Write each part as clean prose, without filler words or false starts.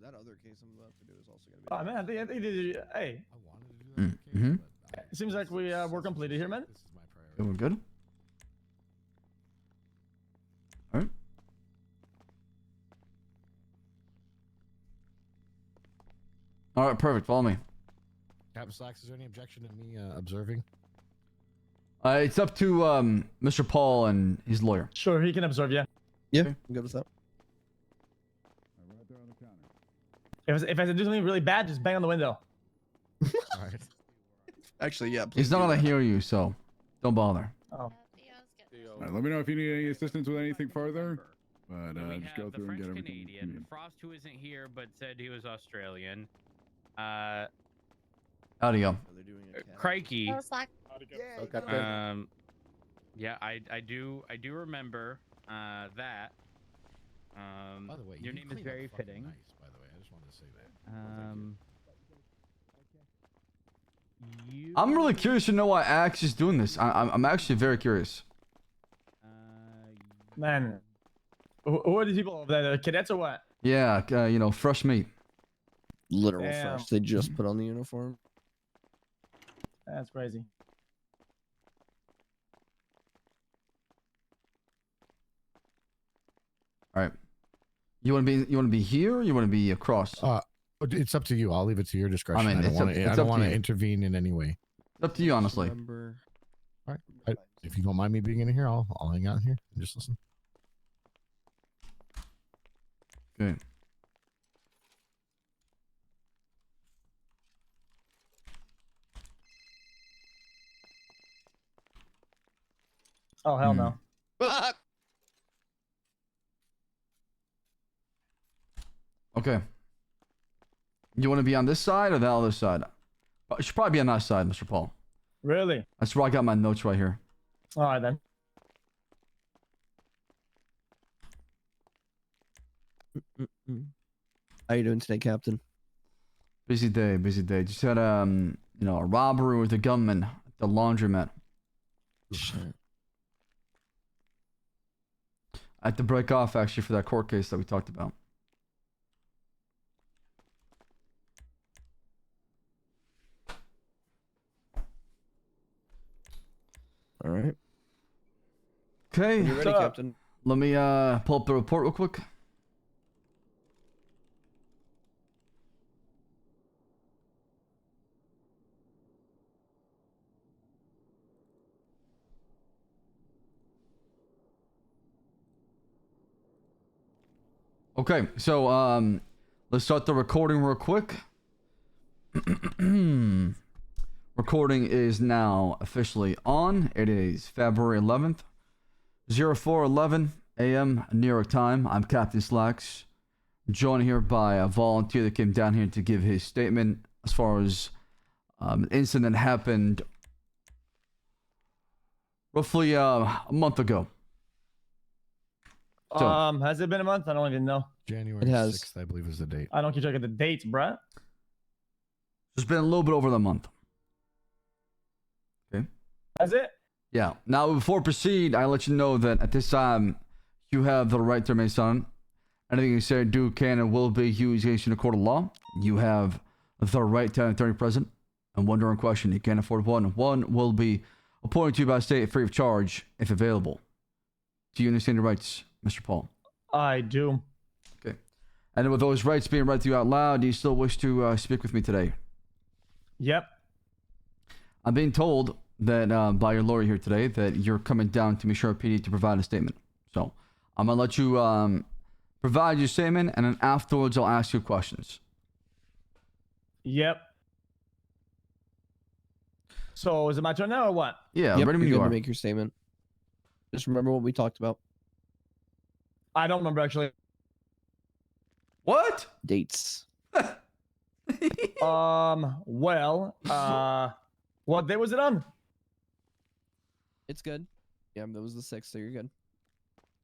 that other case I'm about to do is also gonna be. Oh man, I think hey, I wanted to do that. Mm-hmm. it seems like we're completed here, man. This is my priority. Okay, we're good. All right. All right, perfect. Follow me. Captain Slacks, is there any objection to me observing? It's up to Mr. Paul and his lawyer. Sure, he can observe you. Yeah, Okay. I'm good with that. If I do something really bad, just bang on the window. All right. Actually, yeah. He's please not do gonna that. hear you, so don't bother. Oh. All right, Let me know if you need any assistance with anything further. But We just go have the through and French get everything. you Canadian, need. Frost, who isn't here but said he was Australian. How'd he go? Are they doing a cat? Crikey. right. Yeah, I do remember that. By the way, your you name is clean up very fucking fitting. Nice, by the way, I just wanted to say that. You. I'm really curious to know why Axe is doing this. I'm actually very curious. Man, who are these people over there? The cadets or what? Yeah, you know, fresh meat. Literal Damn. fresh. They just put on the uniform. That's crazy. All right. You want to be here? Or you want to be across? It's up to you. I'll leave it to your discretion. mean, I don't it's up- want to. it's I don't up to want to you. intervene in any way. It's up to you, honestly. Remember. If you don't mind me being in here, I'll hang out here and just listen. Okay. Oh hell no. Okay. You want to be on this side or the other side? You should probably be on that side, Mr. Paul. Really? That's where I got my notes right here. All right then. How you doing today, Captain? Busy day, busy day. Just had you know, a robbery with a gunman at the laundromat. Shit. I had to break off actually for that court case that we talked about. All right. Okay. You ready, So, Captain? Let me pull up the report real quick. Okay, so let's start the recording real quick. Recording is now officially on. It is February 11th, 0411 a.m. New York time. I'm Captain Slacks, joined here by a volunteer that came down here to give his statement as far as an incident that happened roughly a month ago. So- Has it been a month? I don't even know. January It has. 6th, I believe, is the date. I don't keep track of the dates, bruh. It's been a little bit over the month. Has it? Yeah. Now, before I proceed, I let you know that at this time, you have the right to remain silent. Anything you say, do, can, and will be used against you in a court of law. You have the right to have an attorney present. And one during question, you can't afford one. One will be appointed to you by state free of charge if available. Do you understand your rights, Mr. Paul? I do. Okay. And with those rights being read to you out loud, do you still wish to speak with me today? Yep. I'm being told that by your lawyer here today that you're coming down to Mission PD to provide a statement. So I'm gonna let you provide your statement, and then afterwards I'll ask you questions. Yep. So is it my turn now or what? Yeah, Yep, ready when you're you good are. to make your statement. Just remember what we talked about. I don't remember actually. What? Dates. Well, what day was it on? It's good. Yeah, that was the 6th, so you're good.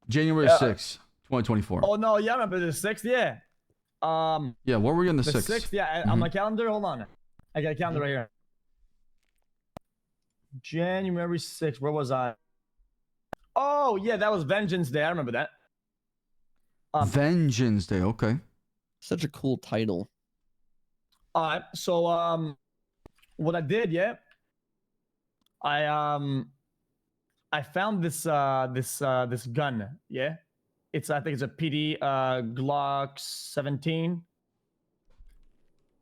January Yeah. 6th, 2024. Oh no, yeah, I remember the 6th, yeah. Yeah, where were you on the The 6th? 6th, yeah, on my calendar. Hold on. I got a calendar right here. January 6th, where was I? Oh, yeah, that was Vengeance Day. I remember that. Vengeance Day, okay. Such a cool title. So what I did, yeah, I found this this gun, yeah. I think it's a PD Glock 17.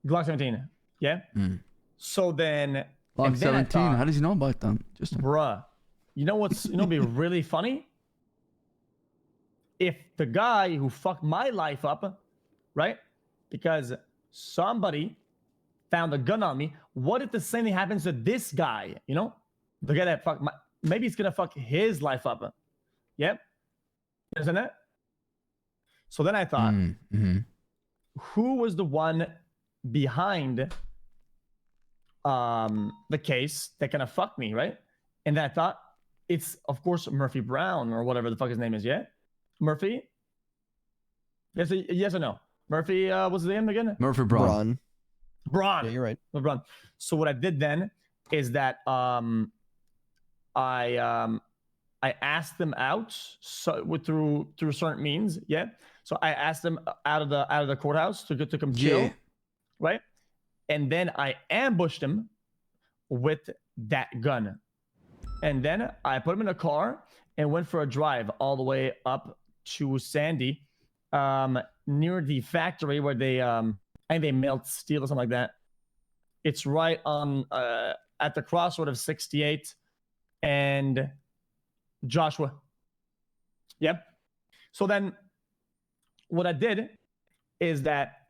Glock 17, yeah. Mm. So then, Glock and then I 17. thought, How does he know about them? Just bruh, you know what'd be really funny? If the guy who fucked my life up, right? Because somebody found a gun on me. What if the same thing happens to this guy? You know, the guy that fucked my. Maybe it's gonna fuck his life up. Yep. You understand that? So then I thought, who was the one behind the case that kind of fucked me, right? And then I thought, it's of course Murphy Brown or whatever the fuck his name is, yeah? Murphy? Yes or no? Murphy, what's his name again? Murphy Braun. Braun. Yeah, you're right. Braun. So what I did then is that I asked them out through certain means, yeah. So I asked them out of the courthouse to come chill, Yeah. right? And then I ambushed him with that gun, and then I put him in a car and went for a drive all the way up to Sandy, near the factory where they I think they melt steel or something like that. It's right on at the crossroad of 68 and Joshua. Yep. So then what I did is that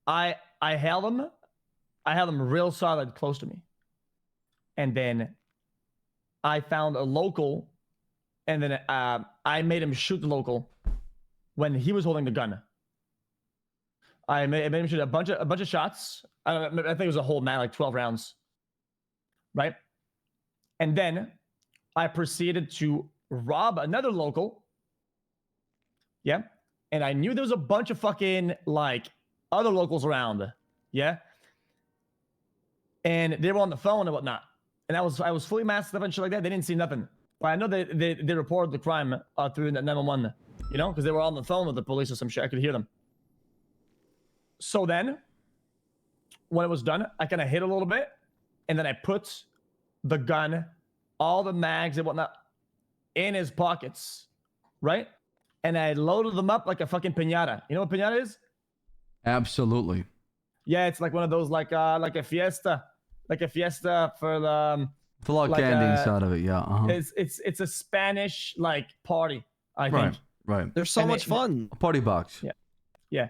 I held him real solid close to me. And then I found a local, and then I made him shoot the local when he was holding the gun. I made him shoot a bunch of shots. I think it was a whole mag, like 12 rounds. Right? And then I proceeded to rob another local. Yeah. And I knew there was a bunch of fucking like other locals around. Yeah. And they were on the phone and whatnot. And I was fully masked up and shit like that. They didn't see nothing. But I know they reported the crime through 911, you know, because they were on the phone with the police or some shit. I could hear them. So then, when it was done, I kind of hit a little bit, and then I put the gun, all the mags and whatnot, in his pockets, right? And I loaded them up like a fucking piñata. You know what piñata is? Absolutely. Yeah, it's like one of those like a fiesta for the. With a lot of like candy a- inside of it. Yeah. Uh-huh. It's a Spanish like party, I think. Right. They're so And much fun. A party box. Yeah.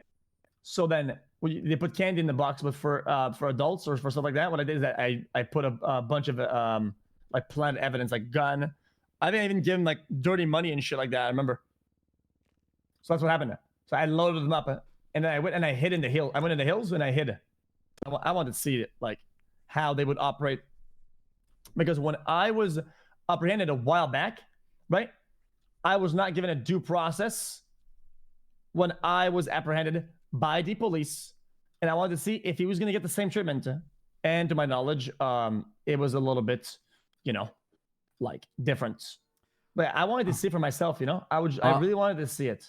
So then they put candy in the box, but for adults or for stuff like that, what I did is that I put a bunch of like planted evidence, like gun. I didn't even give him like dirty money and shit like that. I remember. So that's what happened. So I loaded them up, and then I went and I hid in the hill. I went in the hills and I hid. I wanted to see it, like how they would operate, because when I was apprehended a while back, right, I was not given a due process when I was apprehended by the police, and I wanted to see if he was going to get the same treatment. And to my knowledge, it was a little bit, you know, like different. But I wanted to see for myself, you know. I really wanted to see it.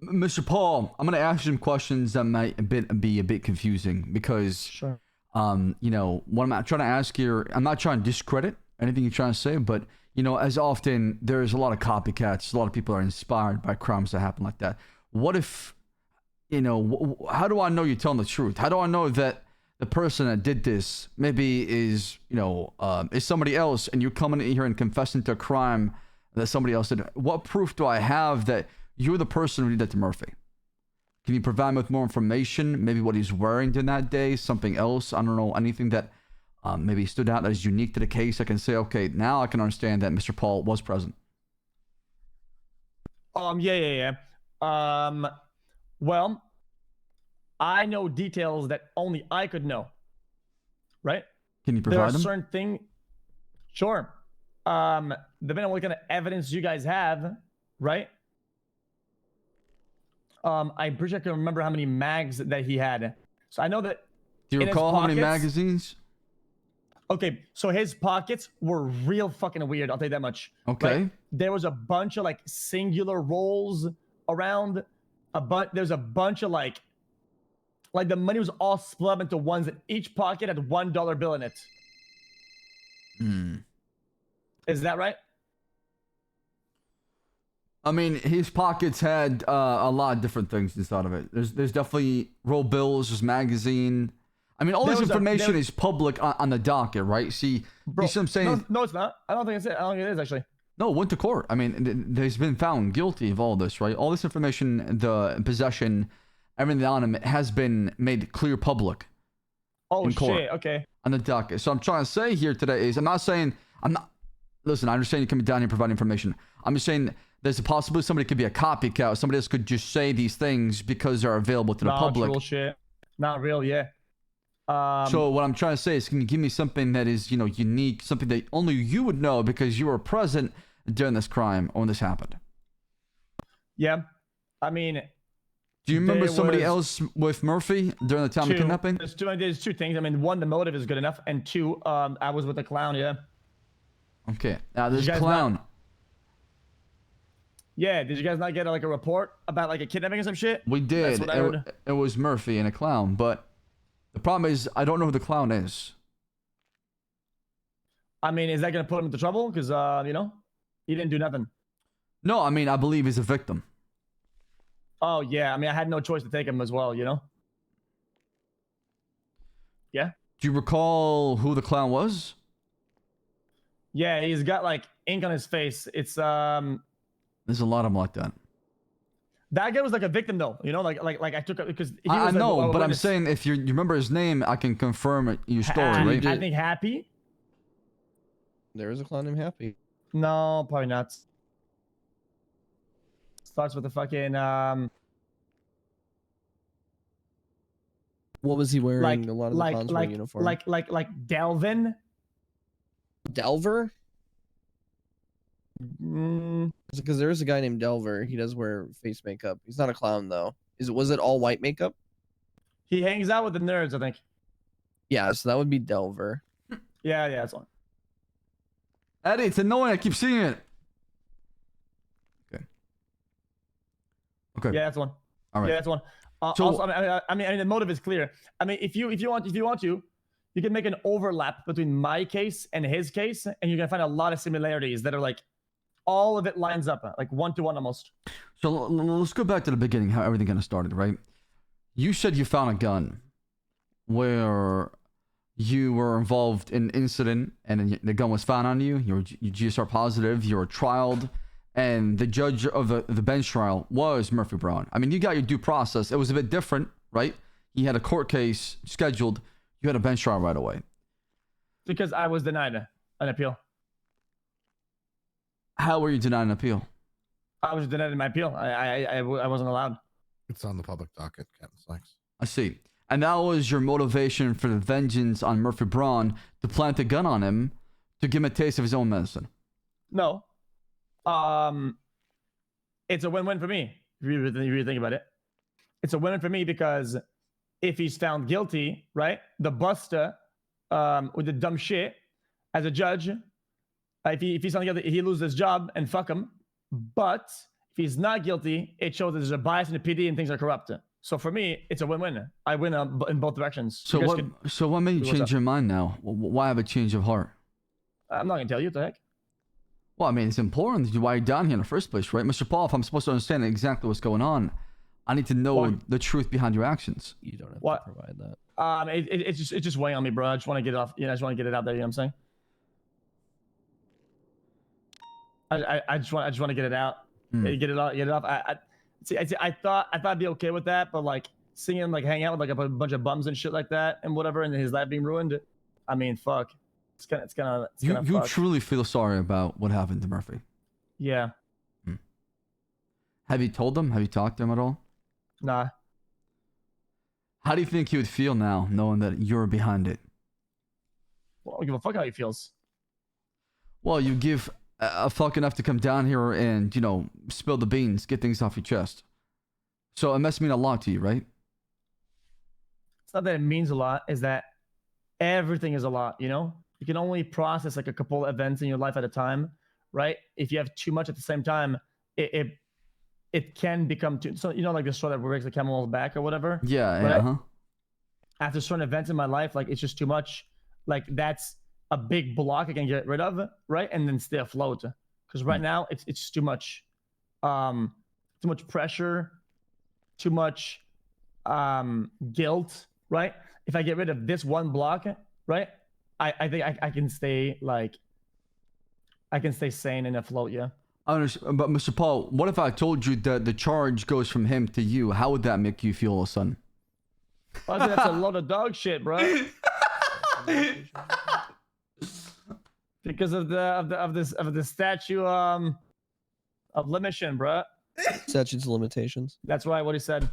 Mr. Paul, I'm gonna ask you some questions that might be a bit confusing because, Sure. you know, what I'm not trying to ask here, I'm not trying to discredit anything you're trying to say, but you know, as often there's a lot of copycats, a lot of people are inspired by crimes that happen like that. What if, you know, how do I know you're telling the truth? How do I know that the person that did this maybe is, you know, is somebody else, and you're coming in here and confessing to a crime that somebody else did? What proof do I have that you're the person who did that to Murphy? Can you provide me with more information? Maybe what he's wearing during that day, something else? I don't know, anything that maybe stood out that is unique to the case. I can say, okay, now I can understand that Mr. Paul was present. Yeah. Well, I know details that only I could know. Right? Can you There are provide them? certain things. Sure. Depending on what kind of evidence you guys have, right? I'm pretty sure I can remember how many mags that he had. So I know that. Do you in his recall how many pockets- magazines? Okay, so his pockets were real fucking weird. I'll tell you that much. Okay. Like, there was a bunch of like singular rolls around. there's a bunch of like the money was all split up into ones that each pocket had $1 bill in it. Hmm. Is that right? I mean, his pockets had a lot of different things inside of it. There's definitely roll bills, there's magazine. I mean, all this information is public on the docket, right? See, Bro, you see what I'm saying? No, it's not. I don't think it's it. I don't think it is actually. No, went to court. I mean, he's been found guilty of all this, right? All this information, the possession, everything on him has been made clear public. Oh in court, shit. Okay. on the docket. So I'm trying to say here today is listen, I understand you coming down here and providing information. I'm just saying there's a possibility somebody could be a copycat. Somebody else could just say these things because they're available to the public. Not real shit. Not real, yeah. So what I'm trying to say is, can you give me something that is, unique, something that only you would know because you were present during this crime or when this happened? Yeah. I mean, do you remember there somebody was else with Murphy during the time of kidnapping? There's two things. I mean, one, the motive is good enough, and two, I was with the clown, yeah. Okay. Now this you guys clown. Yeah, did you guys not get like a report about like a kidnapping or some shit? We did. That's what I heard. It was Murphy and a clown, but the problem is I don't know who the clown is. I mean, is that gonna put him into trouble? Because he didn't do nothing. No, I mean I believe he's a victim. Oh yeah, I mean I had no choice to take him as well, Yeah. Do you recall who the clown was? Yeah, he's got like ink on his face. It's There's a lot of them like that. that guy was like a victim though, like I took it because he I was know, like, but I'm saying if you remember his name, I can confirm your story, right? I think Happy. There is a clown named Happy. No, probably not. Starts with the fucking What was he wearing? like A lot of the clowns were in uniform. like Delvin. Delver? Mm, Because there is a guy named Delver. He does wear face makeup. He's not a clown though. Was it all white makeup? he hangs out with the nerds, I think. Yeah, so that would be Delver. Yeah, that's one. Eddie, it's annoying. I keep seeing it. Okay. Yeah, that's one. All right. Yeah, that's one. So- Also, I mean, the motive is clear. I mean, if you want to, you can make an overlap between my case and his case, and you're gonna find a lot of similarities that are like, all of it lines up, like 1-to-1 almost. So let's go back to the beginning, how everything kind of started, right? You said you found a gun where you were involved in an incident and then the gun was found on you. You GSR positive, you were trialed, and the judge of the bench trial was Murphy Brown. I mean, you got your due process. It was a bit different, right? He had a court case scheduled. You had a bench trial right away. Because I was denied an appeal. How were you denied an appeal? I was denied my appeal. I wasn't allowed. It's on the public docket, Captain Slacks. I see. And that was your motivation for the vengeance on Murphy Braun, to plant a gun on him to give him a taste of his own medicine. No. It's a win-win for me. If you really think about it. It's a win-win for me because if he's found guilty, right, the buster with the dumb shit as a judge, if he's found guilty, he loses his job and fuck him. But if he's not guilty, it shows that there's a bias in the PD and things are corrupt. So for me, it's a win-win. I win in both directions. So what made you change your mind now? Why have a change of heart? I'm not gonna tell you what the heck. Well, I mean, it's important why you're down here in the first place, right? Mr. Paul, if I'm supposed to understand exactly what's going on, I need to know the truth behind your actions. You don't have What? to provide that. It's just weighing on me, bro. I just want to get it off. I just want to get it out there. You know what I'm saying? I just want to get it out. Get it off. I thought I'd be okay with that, but like seeing him like hang out with like a bunch of bums and shit like that and whatever, and his life being ruined. I mean, fuck. It's gonna. You truly feel sorry about what happened to Murphy. Yeah. Have you told him? Have you talked to him at all? Nah. How do you think he would feel now, knowing that you're behind it? Well, I don't give a fuck how he feels. Well, you give a fuck enough to come down here and, spill the beans, get things off your chest. So it must mean a lot to you, right? It's not that it means a lot, is that everything is a lot, You can only process like a couple events in your life at a time, right? If you have too much at the same time, it it can become too. So you know, like the straw that breaks the camel's back or whatever. Yeah, Right? yeah, After certain events in my life, like it's just too much. Like that's a big block I can get rid of, right? And then stay afloat. Because right now it's too much, too much pressure, too much guilt, right? If I get rid of this one block, right? I think I can stay like I can stay sane and afloat, yeah. I understand, but Mr. Paul, what if I told you that the charge goes from him to you? How would that make you feel, all of a sudden? I think that's a lot of dog shit, bro. Because of the statute of limitation, bro. Statutes of limitations. That's right. What he said.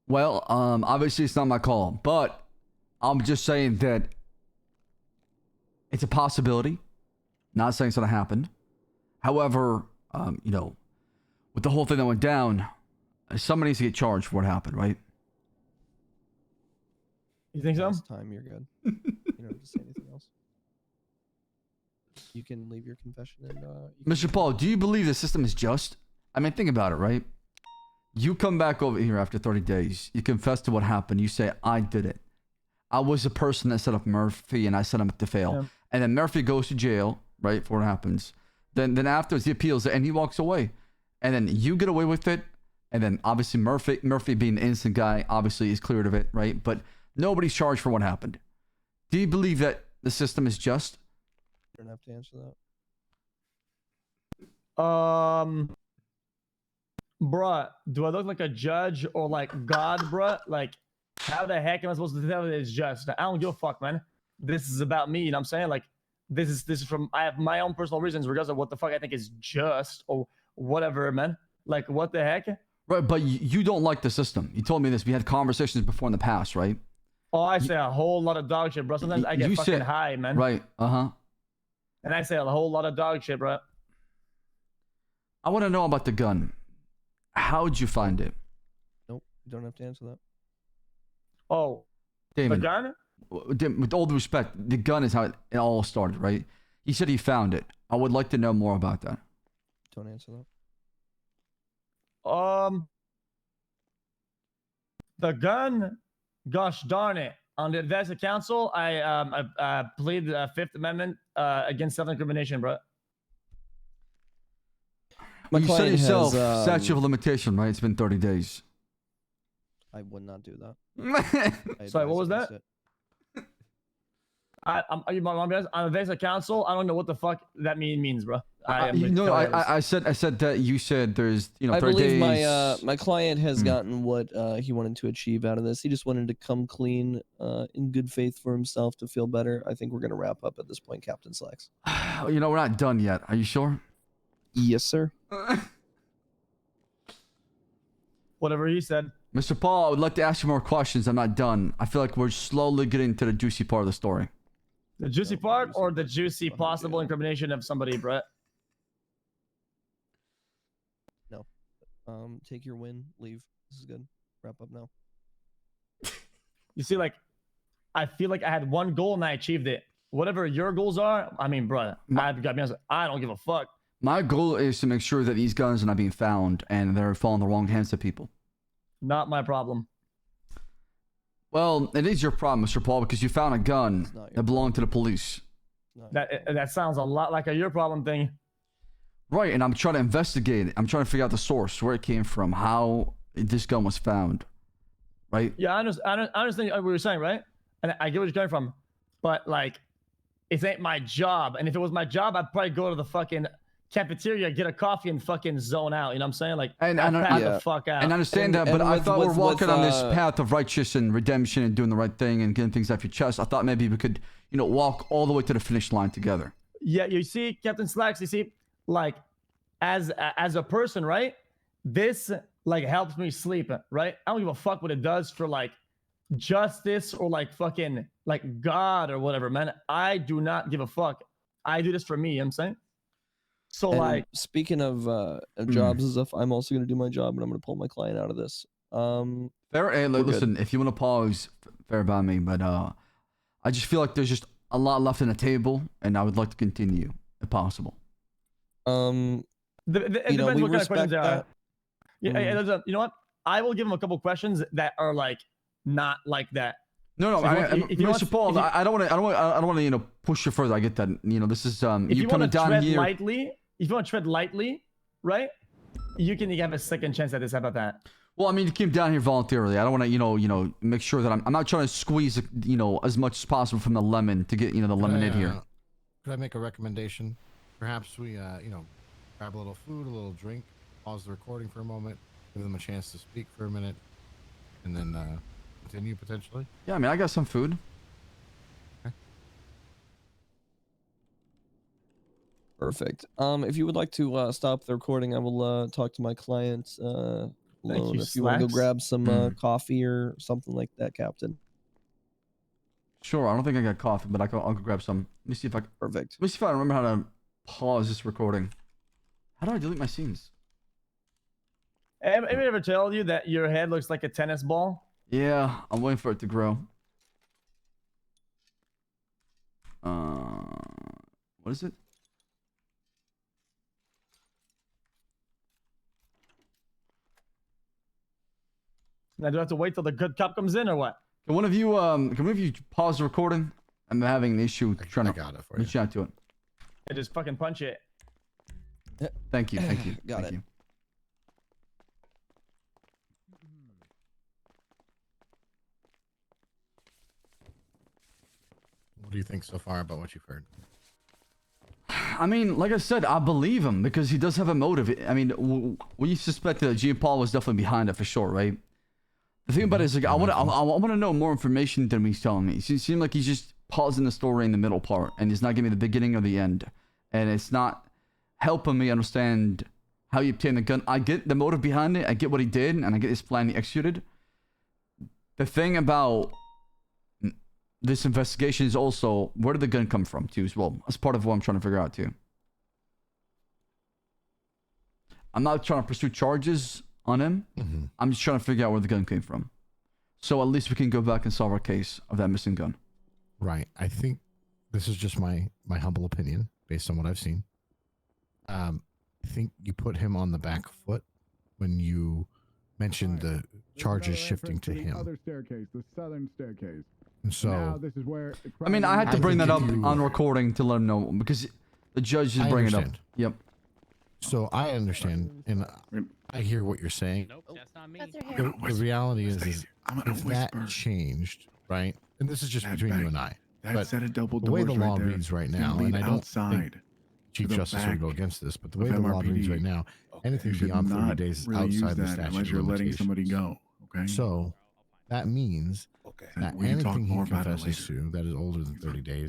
Well, obviously it's not my call, but I'm just saying that it's a possibility. Not saying it's gonna happen. However, you know, with the whole thing that went down, somebody needs to get charged for what happened, right? You think so? This time you're good. You don't have to say anything else. You can leave your confession and Mr. Paul, do you believe the system is just? I mean, think about it, right? You come back over here after 30 days. You confess to what happened. You say, I did it. I was the person that set up Murphy and I set him up to fail. Yeah. And then Murphy goes to jail, right, for what happens. Then afterwards he appeals it and he walks away. And then you get away with it. And then obviously Murphy being the innocent guy, obviously is cleared of it, right? But nobody's charged for what happened. Do you believe that the system is just? you don't have to answer that. Bruh, do I look like a judge or like God, bruh? Like, how the heck am I supposed to tell it it's just? I don't give a fuck, man. This is about me, you know what I'm saying? Like, this is from, I have my own personal reasons regardless of what the fuck I think is just or whatever, man. Like, what the heck? Right, but you don't like the system. You told me this. We had conversations before in the past, right? Oh, I say a whole lot of dog shit, bro. Sometimes I get You fucking said- high, man. Right, uh-huh. And I say a whole lot of dog shit, bro. I want to know about the gun. How'd you find it? Nope. You don't have to answer that. Oh, Damon, the gun? with all due respect, the gun is how it all started, right? He said he found it. I would like to know more about that. Don't answer that. The gun, gosh darn it. On the advice of counsel, I plead the Fifth Amendment against self-incrimination, bro. My You said client yourself, has, statute of limitation, right? It's been 30 days. I would not do that. I Sorry, what advise was that? against it. On advice of counsel, I don't know what the fuck that means, bro. I said that you said there's, you know, I 30 believe days. my client has Hmm. gotten what he wanted to achieve out of this. He just wanted to come clean, in good faith for himself to feel better. I think we're gonna wrap up at this point, Captain Slacks. You know, we're not done yet. Are you sure? Yes, sir. Whatever he said. Mr. Paul, I would like to ask you more questions. I'm not done. I feel like we're slowly getting to the juicy part of the story. The juicy No, part juicy or the part. juicy Behind you. possible incrimination of somebody, bro? Take your win, leave. This is good. Wrap up now. You see, like, I feel like I had one goal and I achieved it. Whatever your goals are, I mean, bro, I've got to be honest, I don't give a fuck. My goal is to make sure that these guns are not being found and they're falling in the wrong hands of people. Not my problem. Well, it is your problem, Mr. Paul, because you found a gun It's not your that belonged to the police. It's not That sounds a lot like a your problem thing. Right, and I'm trying to investigate it. I'm trying to figure out the source, where it came from, how this gun was found. Right? Yeah, I understand what you're saying, right? And I get where you're coming from. But, like, it ain't my job. And if it was my job, I'd probably go to the fucking cafeteria, get a coffee, and fucking zone out. You know what I'm saying? Like, And I'd pass yeah. the fuck out. And I understand And- that, but and I with- thought we're with- walking with, on this uh, path of righteous and redemption and doing the right thing and getting things off your chest. I thought maybe we could, you know, walk all the way to the finish line together. Yeah, you see, Captain Slacks, you see, like, as a person, right? This, like, helps me sleep, right? I don't give a fuck what it does for, like, justice or, like, fucking, like, God or whatever, man. I do not give a fuck. I do this for me, you know what I'm saying? So, And like, speaking of jobs and stuff, I'm also gonna do my job, and I'm gonna pull my client out of this. Fair, hey, We're good. listen, if you want to pause, fair by me, but I just feel like there's just a lot left on the table, and I would like to continue if possible. Um, It You know, depends we what kind of questions respect there are. that. Yeah, Mm. you know what? I will give him a couple questions that are like not like that. No, So if you want- Mr. Paul, if you- I don't want to, you know, push you further. I get that. You know, this is If you you coming want to down tread here. lightly, if you want to tread lightly, right? You can have a second chance at this. How about that? Well, I mean, you came down here voluntarily. I don't want to, you know, make sure that I'm not trying to squeeze, you know, as much as possible from the lemon to get, you know, the lemonade here. Could I make a recommendation? Perhaps we, you know, grab a little food, a little drink, pause the recording for a moment, give them a chance to speak for a minute, and then continue potentially. Yeah, I mean, I got some food. Perfect. If you would like to stop the recording, I will talk to my client alone. you, If you want to go Slacks. grab some coffee or something like that, Captain. Sure, I don't think I got coffee, but I'll go grab some. Let me see if I Perfect. let me see if I remember how to pause this recording. How do I delete my scenes? Anybody ever tell you that your head looks like a tennis ball? Yeah, I'm waiting for it to grow. What is it? Now do I have to wait till the good cop comes in or what? Can one of you pause the recording? I'm having an issue trying I to got it for you. reach out to it. I just fucking punch it. Thank you, thank you. Got thank it. you. What do you think so far about what you've heard? I mean, like I said, I believe him because he does have a motive. I mean, we suspect that Jean Paul was definitely behind it for sure, right? The thing about it is, like, I want to know more information than he's telling me. It seems like he's just pausing the story in the middle part, and he's not giving me the beginning or the end, and it's not helping me understand how he obtained the gun. I get the motive behind it. I get what he did, and I get his plan he executed. The thing about this investigation is also where did the gun come from too as well. That's part of what I'm trying to figure out too. I'm not trying to pursue charges on him. Mm-hmm. I'm just trying to figure out where the gun came from. So at least we can go back and solve our case of that missing gun. Right. I think this is just my humble opinion based on what I've seen. I think you put him on the back foot when you mentioned the charges shifting to The him. other staircase, the southern staircase. And so now this is where. I mean, I had to I bring that think up if you- on recording to let him know because the judge just I bring it up. understand. Yep. So I understand, and I hear what you're saying. Nope, that's not me. That's her hair. The reality is I'm gonna if that whisper. changed, right? And this is just That between back- you and I. That but set of double the way doors the law right there reads right is gonna now, lead and I don't outside. think Chief the Justice would go back against this, but the of way the law reads MRPD. right now, anything You should beyond 30 not days is really use outside the that statute unless of you're letting somebody limitations. go. Okay. So that means And that we can talk anything he more about it confesses later. to that is older than 30 days